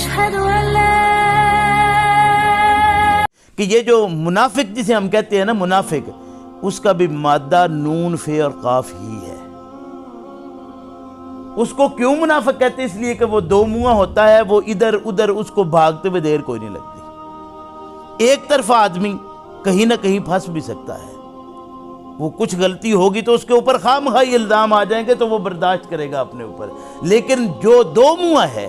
أشهد أن لا کہ یہ جو منافق جسے ہم کہتے ہیں نا منافق، اس کا بھی مادہ نون فے اور قاف ہی ہے۔ اس کو کیوں منافق کہتے ہیں؟ اس لیے کہ وہ دو منہ ہوتا ہے، وہ ادھر ادھر اس کو بھاگتے ہوئے دیر کوئی نہیں لگتی۔ ایک طرفہ آدمی کہیں نہ کہیں پھنس بھی سکتا ہے، وہ کچھ غلطی ہوگی تو اس کے اوپر خواہ مخواہ الزام آ جائیں گے تو وہ برداشت کرے گا اپنے اوپر، لیکن جو دو منہ ہے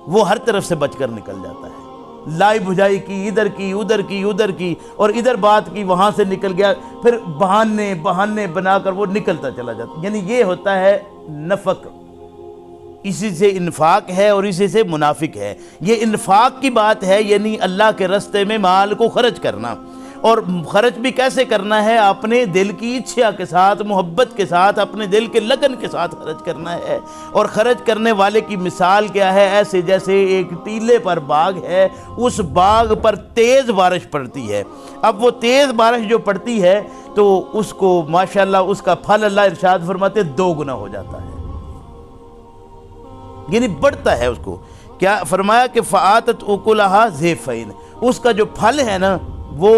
وہ ہر طرف سے بچ کر نکل جاتا ہے۔ لائی بھجائی کی، ادھر کی ادھر کی ادھر کی، اور ادھر بات کی وہاں سے نکل گیا، پھر بہانے بنا کر وہ نکلتا چلا جاتا، یعنی یہ ہوتا ہے نفق۔ اسی سے انفاق ہے اور اسی سے منافق ہے۔ یہ انفاق کی بات ہے، یعنی اللہ کے راستے میں مال کو خرچ کرنا، اور خرچ بھی کیسے کرنا ہے؟ اپنے دل کی اچھا کے ساتھ، محبت کے ساتھ، اپنے دل کے لگن کے ساتھ خرچ کرنا ہے۔ اور خرچ کرنے والے کی مثال کیا ہے؟ ایسے جیسے ایک ٹیلے پر باغ ہے، اس باغ پر تیز بارش پڑتی ہے۔ اب وہ تیز بارش جو پڑتی ہے تو اس کو ماشاءاللہ اس کا پھل اللہ ارشاد فرماتے 2 گنا ہو جاتا ہے، یعنی بڑھتا ہے۔ اس کو کیا فرمایا کہ فآتت اکلھا ضعفین، اس کا جو پھل ہے نا وہ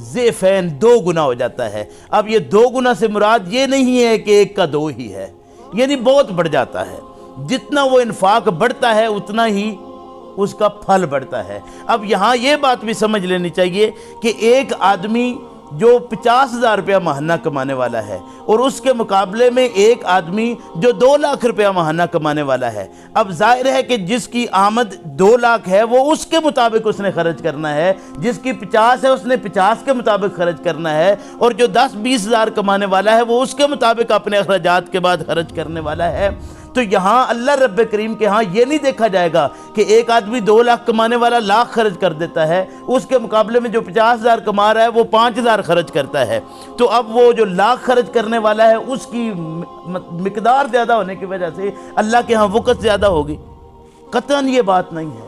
ضعفین 2 گنا ہو جاتا ہے۔ اب یہ 2 گنا سے مراد یہ نہیں ہے کہ 1 کا 2 ہی ہے، یعنی بہت بڑھ جاتا ہے۔ جتنا وہ انفاق بڑھتا ہے اتنا ہی اس کا پھل بڑھتا ہے۔ اب یہاں یہ بات بھی سمجھ لینی چاہیے کہ ایک آدمی جو 50,000 روپیہ ماہانہ کمانے والا ہے، اور اس کے مقابلے میں ایک آدمی جو 2 لاکھ روپیہ ماہانہ کمانے والا ہے، اب ظاہر ہے کہ جس کی آمد 2 لاکھ ہے وہ اس کے مطابق اس نے خرچ کرنا ہے، جس کی 50 ہے اس نے 50 کے مطابق خرچ کرنا ہے، اور جو 10-20 ہزار کمانے والا ہے وہ اس کے مطابق اپنے اخراجات کے بعد خرچ کرنے والا ہے۔ تو یہاں اللہ رب کریم کے ہاں یہ نہیں دیکھا جائے گا کہ ایک آدمی 2 لاکھ کمانے والا لاکھ خرچ کر دیتا ہے، اس کے مقابلے میں جو 50,000 کما رہا ہے وہ 5,000 خرچ کرتا ہے، تو اب وہ جو لاکھ خرچ کرنے والا ہے اس کی مقدار زیادہ ہونے کی وجہ سے اللہ کے ہاں وقت زیادہ ہوگی؟ قطعاً یہ بات نہیں ہے،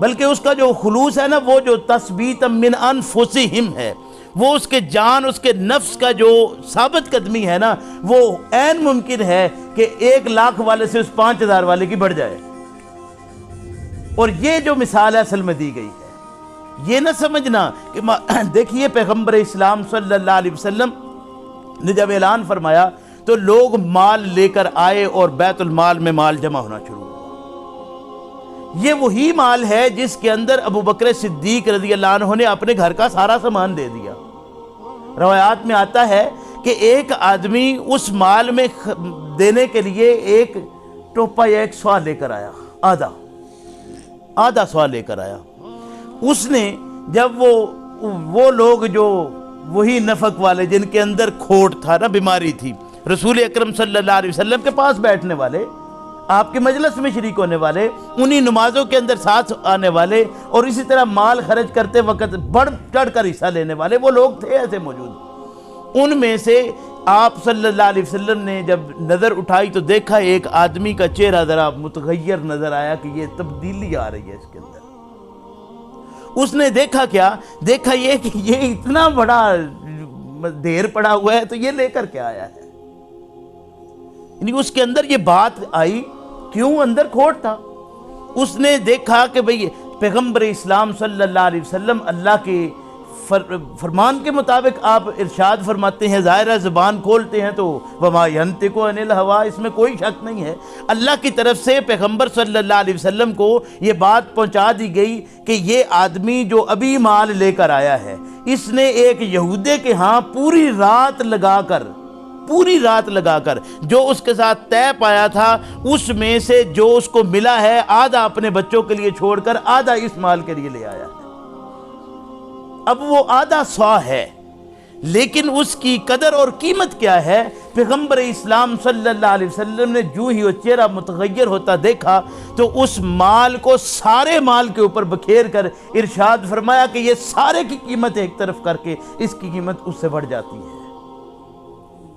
بلکہ اس کا جو خلوص ہے نا، وہ جو تثبیتا من انفسہم ہے، وہ اس کے جان، اس کے نفس کا جو ثابت قدمی ہے نا، وہ عین ممکن ہے کہ 1 لاکھ والے سے اس 5,000 والے کی بڑھ جائے۔ اور یہ جو مثال اصل میں دی گئی ہے، یہ نہ سمجھنا کہ دیکھیے پیغمبر اسلام صلی اللہ علیہ وسلم نے جب اعلان فرمایا تو لوگ مال لے کر آئے اور بیت المال میں مال جمع ہونا شروع ہوا۔ یہ وہی مال ہے جس کے اندر ابو بکر صدیق رضی اللہ عنہ نے اپنے گھر کا سارا سامان دے دیا۔ روایات میں آتا ہے کہ ایک آدمی اس مال میں دینے کے لیے 1 ٹوپا یا 1 سوا لے کر آیا، آدھا سوا لے کر آیا۔ اس نے جب وہ لوگ جو وہی نفق والے جن کے اندر کھوٹ تھا نا، بیماری تھی، رسول اکرم صلی اللہ علیہ وسلم کے پاس بیٹھنے والے، آپ کے مجلس میں شریک ہونے والے، انہی نمازوں کے اندر ساتھ آنے والے، اور اسی طرح مال خرچ کرتے وقت بڑھ چڑھ کر حصہ لینے والے وہ لوگ تھے ایسے موجود۔ ان میں سے آپ صلی اللہ علیہ وسلم نے جب نظر اٹھائی تو دیکھا ایک آدمی کا چہرہ ذرا متغیر نظر آیا کہ یہ تبدیلی آ رہی ہے اس کے اندر۔ اس نے دیکھا کیا؟ دیکھا یہ کہ یہ اتنا بڑا ڈھیر پڑا ہوا ہے تو یہ لے کر کیا آیا ہے؟ یعنی اس کے اندر یہ بات آئی، کیوں؟ اندر کھوٹ تھا۔ اس نے دیکھا کہ بھئی پیغمبر اسلام صلی اللہ علیہ وسلم اللہ کے فرمان کے مطابق آپ ارشاد فرماتے ہیں، ظاہرہ زبان کھولتے ہیں تو وما ینطق عن الہویٰ، اس میں کوئی شک نہیں ہے۔ اللہ کی طرف سے پیغمبر صلی اللہ علیہ وسلم کو یہ بات پہنچا دی گئی کہ یہ آدمی جو ابھی مال لے کر آیا ہے، اس نے ایک یہودے کے ہاں پوری رات لگا کر جو اس کے ساتھ طے پایا تھا اس میں سے جو اس کو ملا ہے آدھا اپنے بچوں کے لیے چھوڑ کر آدھا اس مال کے لیے لے آیا ہے۔ اب وہ آدھا سوا ہے، لیکن اس کی قدر اور قیمت کیا ہے؟ پیغمبر اسلام صلی اللہ علیہ وسلم نے جو ہی وہ چہرہ متغیر ہوتا دیکھا تو اس مال کو سارے مال کے اوپر بکھیر کر ارشاد فرمایا کہ یہ سارے کی قیمت ایک طرف کر کے اس کی قیمت اس سے بڑھ جاتی ہے۔